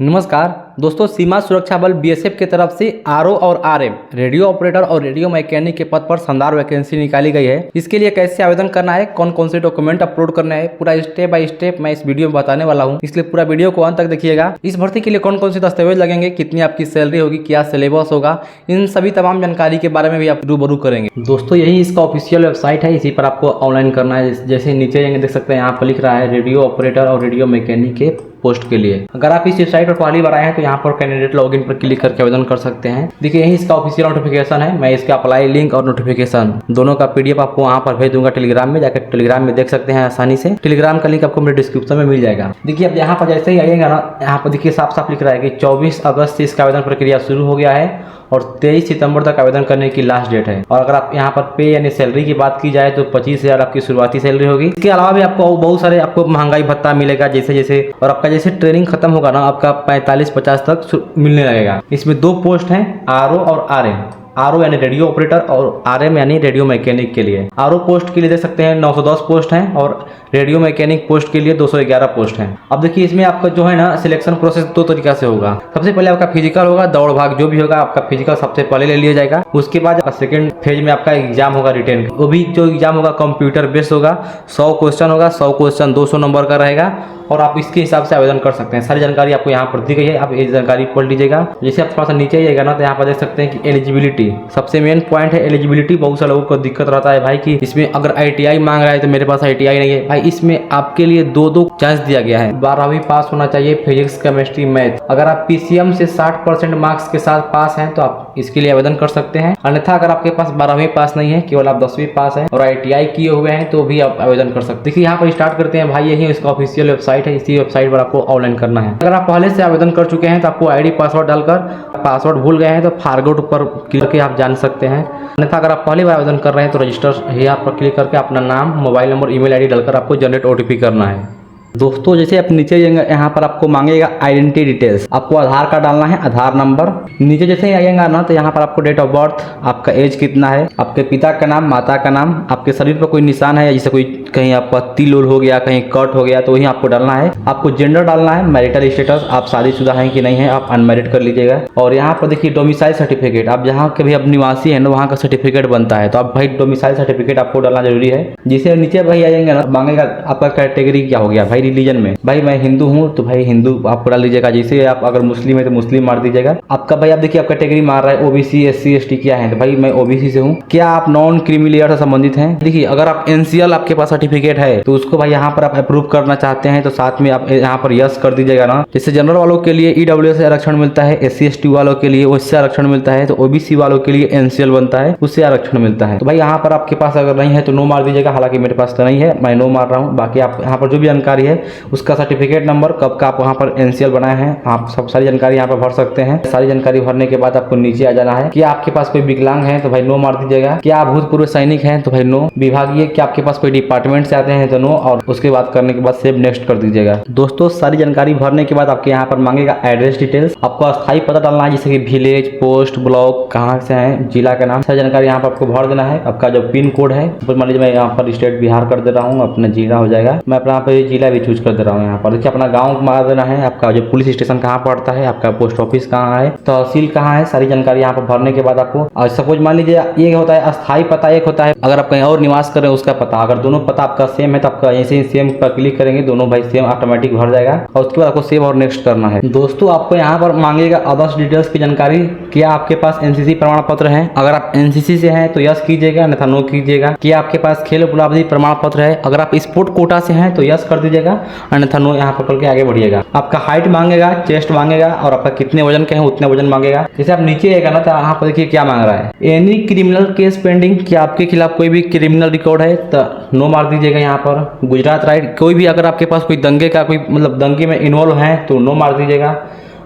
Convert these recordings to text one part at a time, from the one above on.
नमस्कार दोस्तों, सीमा सुरक्षा बल बीएसएफ की तरफ से आरओ और आरएम रेडियो ऑपरेटर और रेडियो मैकेनिक के पद पर शानदार वैकेंसी निकाली गई है। इसके लिए कैसे आवेदन करना है, कौन कौन से डॉक्यूमेंट अपलोड करना है, पूरा स्टेप बाय स्टेप मैं इस वीडियो में बताने वाला हूं, इसलिए पूरा वीडियो को अंत तक देखिएगा। इस भर्ती के लिए कौन कौन से दस्तावेज लगेंगे, कितनी आपकी सैलरी होगी, क्या सिलेबस होगा, इन सभी तमाम जानकारी के बारे में भी आप रूबरू करेंगे। दोस्तों यही इसका ऑफिशियल वेबसाइट है, इसी पर आपको ऑनलाइन करना है। जैसे नीचे देख सकते हैं, यहाँ पर लिख रहा है रेडियो ऑपरेटर और रेडियो मैकेनिक के पोस्ट के लिए। अगर आप इस वेबसाइट पर पहली बार आए हैं तो यहाँ पर कैंडिडेट लॉगिन पर क्लिक करके आवेदन कर सकते हैं। देखिए यही इसका ऑफिशियल नोटिफिकेशन है। मैं इसका अप्लाई लिंक और नोटिफिकेशन दोनों का पीडीएफ आपको वहाँ पर भेज दूंगा टेलीग्राम में। जाकर टेलीग्राम में देख सकते हैं आसानी से। टेलीग्राम का लिंक आपको मेरे डिस्क्रिप्शन में मिल जाएगा। देखिए अब यहाँ पर जैसे ही आइएगा ना, यहाँ पर देखिए साफ साफ लिख रहा है कि 24 अगस्त से इसका आवेदन प्रक्रिया शुरू हो गया है और 23 सितंबर तक आवेदन करने की लास्ट डेट है। और अगर आप यहाँ पर पे यानी सैलरी की बात की जाए तो 25,000 आपकी शुरुआती सैलरी होगी। इसके अलावा भी आपको बहुत सारे आपको महंगाई भत्ता मिलेगा जैसे जैसे, और आपका जैसे ट्रेनिंग खत्म होगा ना, आपका 45-50 तक मिलने लगेगा। इसमें 2 पोस्ट हैं, आरओ और आरएम। आरओ यानी रेडियो ऑपरेटर और आरएम यानी रेडियो मैकेनिक के लिए। आरओ पोस्ट के लिए देख सकते हैं 910 पोस्ट हैं और रेडियो मैकेनिक पोस्ट के लिए 211 पोस्ट हैं। अब देखिए इसमें आपका जो है ना सिलेक्शन प्रोसेस 2 तरीका से होगा। सबसे पहले आपका फिजिकल होगा, दौड़ भाग जो भी होगा आपका फिजिकल सबसे पहले ले लिया जाएगा। उसके बाद सेकंड फेज में आपका एग्जाम होगा रिटेन। वो भी जो एग्जाम होगा कंप्यूटर बेस्ड होगा। 100 क्वेश्चन होगा, 100 क्वेश्चन 200 नंबर का रहेगा और आप इसके हिसाब से आवेदन कर सकते हैं। सारी जानकारी आपको यहाँ पर दी गई है, आप ये जानकारी पढ़ लीजिएगा। जैसे आप थोड़ा सा नीचे आइएगा ना तो यहाँ पर देख सकते हैं कि एलिजिबिलिटी सबसे मेन पॉइंट है। एलिजिबिलिटी बहुत सारे लोगों को दिक्कत रहता है भाई कि इसमें अगर आईटीआई मांग रहा है तो मेरे पास आईटीआई नहीं है। भाई इसमें आपके लिए 2 चांस दिया गया है। 12वीं पास होना चाहिए, फिजिक्स केमिस्ट्री मैथ। अगर आप पीसीएम से 60% मार्क्स के साथ पास हैं तो आप इसके लिए आवेदन कर सकते हैं। अन्यथा अगर आपके पास 12वीं पास नहीं है, केवल आप 10वीं पास है और आईटीआई किए हुए हैं तो भी आप आवेदन कर सकते हैं। देखिए यहाँ पर स्टार्ट करते हैं भाई, यही इसका ऑफिशियल वेबसाइट है। इसी वेबसाइट पर आपको ऑनलाइन करना है। अगर आप पहले से आवेदन कर चुके हैं तो आपको आईडी पासवर्ड डालकर, पासवर्ड भूल गए हैं तो फॉरगेट पर क्लिक करके आप जान सकते हैं। अन्यथा अगर आप पहली बार आवेदन कर रहे हैं तो रजिस्टर यहाँ पर क्लिक करके अपना नाम, मोबाइल नंबर, ईमेल आईडी डालकर आपको जनरेट ओटीपी करना है। दोस्तों जैसे आप नीचे जाएंगे यहाँ पर आपको मांगेगा आइडेंटिटी डिटेल्स। आपको आधार कार्ड डालना है, आधार नंबर। नीचे जैसे ही आइएगा ना तो यहाँ पर आपको डेट ऑफ बर्थ, आपका एज कितना है, आपके पिता का नाम, माता का नाम, आपके शरीर पर कोई निशान है जैसे कोई कहीं आपका तिल उल हो गया, कहीं कट हो गया तो वही आपको डालना है। आपको जेंडर डालना है, मैरिटल स्टेटस, आप शादीशुदा हैं कि नहीं है, आप अनमैरिड कर लीजिएगा। और यहाँ पर देखिए डोमिसाइल सर्टिफिकेट, आप जहाँ के भी अब निवासी है ना वहाँ का सर्टिफिकेट बनता है तो आप भाई डोमिसाइल सर्टिफिकेट आपको डालना जरूरी है। जिसे नीचे भाई आएंगे ना मांगेगा आपका कैटेगरी क्या हो गया भाई रिलीजन में। भाई मैं हिंदू हूँ तो भाई हिंदू आपको डाल दीजिएगा। जैसे आप अगर मुस्लिम है तो मुस्लिम मार दीजिएगा। आपका भाई आप देखिए आप कैटेगरी मार रहा है ओबीसी, एससी, एसटी क्या है तो भाई मैं ओबीसी से हूँ। क्या आप नॉन क्रीमी लेयर से संबंधित हैं? देखिए अगर आप एनसीएल आपके पास सर्टिफिकेट है तो उसको भाई यहाँ पर आप अप्रूव करना चाहते हैं तो साथ में आप यहाँ पर यस कर दीजिएगा ना। जैसे जनरल वालों के लिए ईडब्ल्यूएस से आरक्षण मिलता है, एससी एसटी वालों के लिए उससे आरक्षण मिलता है, तो ओबीसी वालों के लिए एनसीएल बनता है, उससे आरक्षण मिलता है। तो भाई यहाँ पर आपके पास अगर नहीं है तो नो मार दीजिएगा। हालांकि मेरे पास तो नहीं है, मैं नो मार रहा हूँ। बाकी आप यहाँ पर जो भी जानकारी है उसका सर्टिफिकेट नंबर, कब का आप वहाँ पर एनसीएल बनाए हैं, आप सब सारी जानकारी यहाँ पर भर सकते हैं। सारी जानकारी भरने के बाद आपको नीचे आ जाना है। कि आपके पास कोई विकलांग है तो भाई नो मार दीजिएगा। क्या आप भूतपूर्व सैनिक हैं तो भाई नो। विभागीय क्या आपके पास कोई डिपार्टमेंट से आते हैं तो नो, और उसके बाद करने के बाद सेव नेक्स्ट कर दीजिएगा। दोस्तों सारी जानकारी भरने के बाद आपके यहाँ पर मांगेगा एड्रेस डिटेल्स। आपको स्थायी पता डालना है जैसे कि विलेज, पोस्ट, ब्लॉक, कहाँ से है, जिला का नाम, सारी जानकारी यहाँ पर आपको भर देना है। आपका जो पिन कोड है, मान लीजिए मैं यहाँ पर स्टेट बिहार कर दे रहा हूँ, अपना जिला हो जाएगा। मैं अपना यहाँ पे जिला भी चूज कर दे रहा हूँ। यहाँ पर देखिए अपना गाँव मार देना है, आपका जो पुलिस स्टेशन कहाँ पड़ता है, आपका पोस्ट ऑफिस कहाँ है, तहसील कहाँ है, सारी जानकारी यहाँ पर भरने के बाद आपको सपोज मान लीजिए ये होता है अस्थायी पता, एक होता है अगर आप कहीं और निवास कर रहे हैं उसका पता। अगर दोनों पता आपका सेम है तो आपका ऐसे ही सेम पर क्लिक करेंगे, दोनों भाई सेम ऑटोमेटिक भर जाएगा और उसके बाद आपको सेव और नेक्स्ट करना है। दोस्तों आपको यहाँ पर मांगेगा अदर्स डिटेल्स की जानकारी। क्या आपके पास एनसीसी प्रमाण पत्र है? अगर आप एनसीसी से हैं तो यस कीजिएगा, अन्यथा नो कीजिएगा। क्या आपके पास खेल उपलब्धि प्रमाण पत्र है? अगर आप स्पोर्ट कोटा से हैं तो यस कर दीजिएगा, अन्यथा नो यहाँ पर करके आगे बढ़िएगा। आपका हाइट मांगेगा, चेस्ट मांगेगा और आपका कितने वजन के हैं उतने वजन मांगेगा। जैसे आप नीचे आएगा ना तो यहाँ पर देखिए क्या मांग रहा है, एनी क्रिमिनल केस पेंडिंग, क्या आपके खिलाफ कोई भी क्रिमिनल रिकॉर्ड है तो नो मार दीजिएगा। यहाँ पर गुजरात राइट, कोई भी अगर आपके पास कोई दंगे का कोई मतलब दंगे में इन्वॉल्व है तो नो मार दीजिएगा।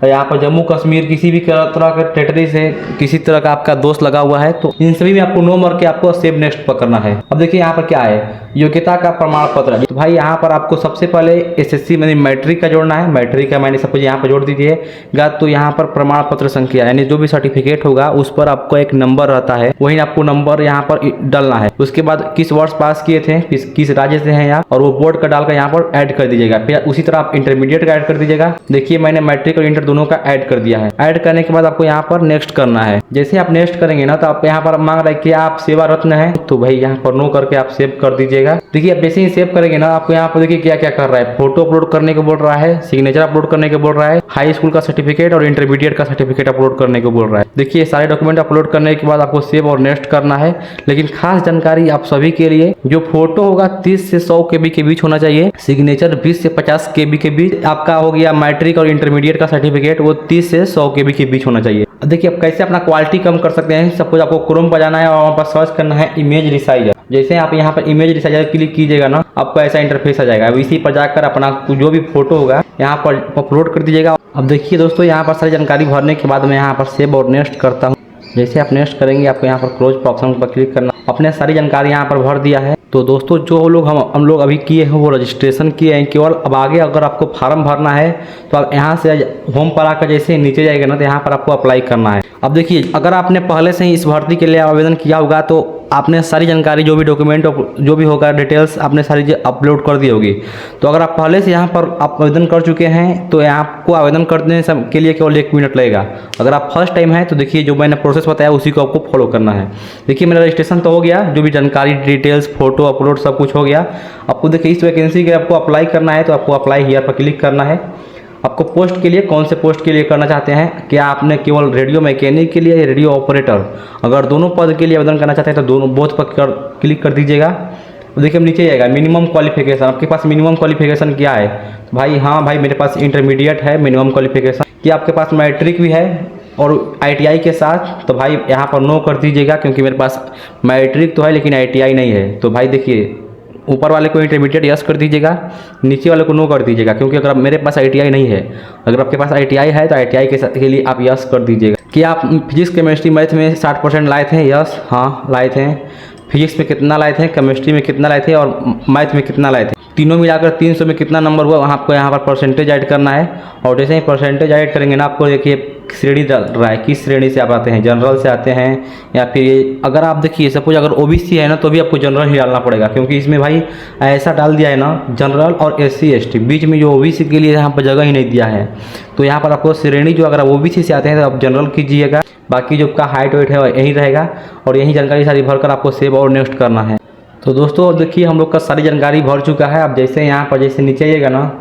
यहाँ पर जम्मू कश्मीर किसी भी तरह का टेररिस्ट से किसी तरह का आपका दोस्त लगा हुआ है तो इन सभी में आपको नो मार के आपको सेव नेक्स्ट पर करना है। अब देखिए यहाँ पर क्या है, योग्यता का प्रमाण पत्र। तो भाई यहाँ पर आपको सबसे पहले एसएससी यानी मैट्रिक का जोड़ना है। मैट्रिक का मैंने सपोज यहाँ पर जोड़ दीजिएगा। तो यहाँ पर प्रमाण पत्र संख्या यानी जो भी सर्टिफिकेट होगा उस पर आपको एक नंबर रहता है, वही आपको नंबर यहाँ पर डालना है। उसके बाद किस वर्ष पास किए थे, किस राज्य से हैं आप, और वो बोर्ड का डालकर यहाँ पर ऐड कर दीजिएगा। फिर उसी तरह आप इंटरमीडिएट का ऐड कर दीजिएगा। देखिए मैंने मैट्रिक और इंटर दोनों का ऐड कर दिया है। ऐड करने के बाद आपको यहाँ पर नेक्स्ट करना है। जैसे आप नेक्स्ट करेंगे ना तो आप यहाँ पर मांग रहा है कि आप सेवा रत्न है, तो भाई यहाँ पर नो करके आप सेव कर दीजिएगा। देखिए आप जैसे ही सेव करेंगे ना आपको यहाँ पर देखिए क्या क्या कर रहा है। फोटो अपलोड करने को बोल रहा है, सिग्नेचर अपलोड करने को बोल रहा है, हाई स्कूल का सर्टिफिकेट और इंटरमीडिएट का सर्टिफिकेट अपलोड करने को बोल रहा है। देखिए सारे डॉक्यूमेंट अपलोड करने के बाद आपको सेव और नेक्स्ट करना है। लेकिन खास जानकारी आप सभी के लिए, जो फोटो होगा 30 से 100 KB के बीच होना चाहिए, सिग्नेचर 20 से 50 KB के बीच, आपका हो गया मैट्रिक और इंटरमीडिएट का सर्टिफिकेट वो 30 से 100 KB के बीच होना चाहिए। देखिए आप कैसे अपना क्वालिटी कम कर सकते हैं। सपोज आपको क्रोम पर जाना है और वहाँ पर सर्च करना है इमेज रिसाइजर। जैसे आप यहाँ पर इमेज रिसाइजर क्लिक कीजिएगा ना आपको ऐसा इंटरफेस आ जाएगा। अब इसी पर जाकर अपना जो भी फोटो होगा यहाँ पर अपलोड कर दीजिएगा। अब देखिए दोस्तों यहाँ पर सारी जानकारी भरने के बाद मैं यहाँ पर सेव और नेक्स्ट करता हूँ। जैसे आप नेक्स्ट करेंगे आपको यहाँ पर क्लोज पर ऑप्शन पर क्लिक करना। अपने सारी जानकारी यहाँ पर भर दिया है। तो दोस्तों जो लोग हम लोग अभी किए हैं वो रजिस्ट्रेशन किए हैं केवल। अब आगे अगर आपको फॉर्म भरना है तो आप यहाँ से होम पर आकर जैसे नीचे जाएगा ना तो यहाँ पर आपको अप्लाई करना है। अब देखिए अगर आपने पहले से ही इस भर्ती के लिए आवेदन किया होगा तो आपने सारी जानकारी जो भी डॉक्यूमेंट जो भी होगा डिटेल्स आपने सारी अपलोड कर दी होगी। तो अगर आप पहले से यहाँ पर आवेदन कर चुके हैं तो आपको आवेदन करने के लिए केवल 1 मिनट लगेगा। अगर आप फर्स्ट टाइम है तो देखिए जो मैंने प्रोसेस बताया उसी को आपको फॉलो करना है। देखिए मेरा रजिस्ट्रेशन तो हो गया, जो भी जानकारी डिटेल्स फोटो अपलोड सब कुछ हो गया। आपको देखिए इस वैकेंसी के आपको अप्लाई करना है तो आपको अप्लाई हियर पर क्लिक करना है। आपको पोस्ट के लिए कौन से पोस्ट के लिए करना चाहते हैं, क्या आपने केवल रेडियो मैकेनिक के लिए या रेडियो ऑपरेटर, अगर दोनों पद के लिए आवेदन करना चाहते हैं तो दोनों बोथ पर क्लिक कर दीजिएगा। देखिए नीचे जाएगा मिनिमम क्वालिफिकेशन। आपके पास मिनिमम क्वालिफिकेशन क्या है, भाई हाँ भाई मेरे पास इंटरमीडिएट है मिनिमम क्वालिफिकेशन। क्या आपके पास मैट्रिक भी है और ITI के साथ, तो भाई यहाँ पर नो कर दीजिएगा क्योंकि मेरे पास मैट्रिक तो है लेकिन ITI नहीं है। तो भाई देखिए ऊपर वाले को इंटरमीडिएट यस कर दीजिएगा, नीचे वाले को नो कर दीजिएगा क्योंकि अगर मेरे पास ITI नहीं है। अगर आपके पास ITI है तो ITI के लिए आप यस कर दीजिएगा। कि आप फिजिक्स केमिस्ट्री मैथ में 60% लाए थे, यस हाँ लाए थे। फिजिक्स में कितना लाए थे, केमिस्ट्री में कितना लाए थे और मैथ में कितना लाए थे, तीनों मिलाकर 300 में कितना नंबर हुआ, वहाँ आपको यहाँ पर परसेंटेज ऐड करना है। और जैसे ही परसेंटेज ऐड करेंगे ना आपको देखिए श्रेणी डाल रहा है, किस श्रेणी से आप आते हैं, जनरल से आते हैं या फिर अगर आप देखिए सपोज अगर OBC है ना तो भी आपको जनरल ही डालना पड़ेगा क्योंकि इसमें भाई ऐसा डाल दिया है ना जनरल और SC ST बीच में जो OBC के लिए यहाँ पर जगह ही नहीं दिया है। तो यहाँ पर आपको श्रेणी जो अगर आप OBC से आते हैं तो आप जनरल कीजिएगा, बाकी जो आपका हाइट वेट है यही रहेगा और यही जानकारी सारी भरकर आपको सेव और नेक्स्ट करना है। तो दोस्तों देखिए हम लोग का सारी जानकारी भर चुका है। अब जैसे यहाँ पर जैसे नीचे आइएगा ना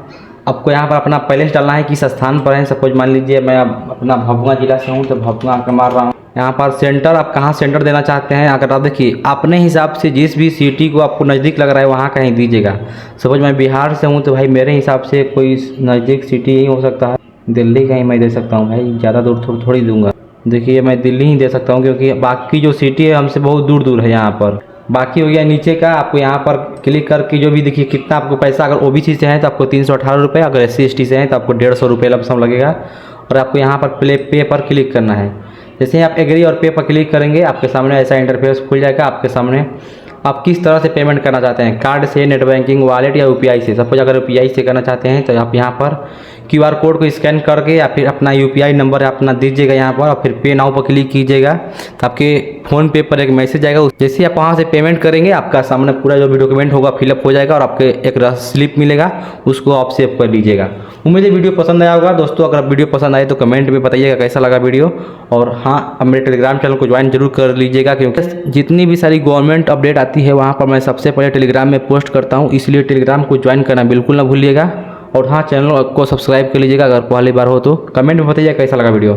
आपको यहाँ पर अपना पैलेस डालना है किस स्थान पर है। सपोज मान लीजिए मैं अपना भभुआ जिला से हूँ तो भभुआ का मार रहा हूँ। यहाँ पर सेंटर आप कहाँ सेंटर देना चाहते हैं अगर आप देखिए अपने हिसाब से जिस भी सिटी को आपको नज़दीक लग रहा है वहाँ कहीं दीजिएगा। सपोज मैं बिहार से हूँ तो भाई मेरे हिसाब से कोई नज़दीक सिटी ही हो सकता है, दिल्ली कहीं मैं दे सकता हूँ भाई, ज़्यादा दूर थोड़ी दूंगा। देखिए मैं दिल्ली ही दे सकता हूँ क्योंकि बाकी जो सिटी है हमसे बहुत दूर दूर है। यहाँ पर बाकी हो गया नीचे का, आपको यहाँ पर क्लिक करके जो भी देखिए कितना आपको पैसा, अगर OBC से है तो आपको 318 रुपये, अगर SC ST से है तो आपको 150 रुपये लमसम लगेगा। और आपको यहाँ पर पे पर क्लिक करना है। जैसे ही आप एग्री और पे पर क्लिक करेंगे आपके सामने ऐसा इंटरफेस खुल जाएगा। आपके सामने आप किस तरह से पेमेंट करना चाहते हैं, कार्ड से, नेट बैंकिंग, वॉलेट या UPI से। सपोज अगर UPI से करना चाहते हैं तो आप यहाँ पर QR कोड को स्कैन करके या फिर अपना UPI नंबर अपना दीजिएगा यहाँ पर और फिर पे नाउ पर क्लिक कीजिएगा तो आपके फ़ोन पे पर एक मैसेज आएगा। जैसे आप वहाँ से पेमेंट करेंगे आपका सामने पूरा जो भी डॉक्यूमेंट होगा फिलअप हो जाएगा और आपके एक स्लिप मिलेगा, उसको आप सेव कर लीजिएगा। उम्मीद है वीडियो पसंद आया होगा। दोस्तों अगर वीडियो पसंद आए तो कमेंट में बताइएगा कैसा लगा वीडियो। और हाँ अब मेरे टेलीग्राम चैनल को ज्वाइन जरूर कर लीजिएगा क्योंकि जितनी भी सारी गवर्नमेंट अपडेट आती है वहाँ पर मैं सबसे पहले टेलीग्राम में पोस्ट करता हूँ, इसलिए टेलीग्राम को ज्वाइन करना बिल्कुल ना भूलिएगा। और हाँ चैनल को सब्सक्राइब कर लीजिएगा अगर पहली बार हो तो। कमेंट में बताइए कैसा लगा वीडियो।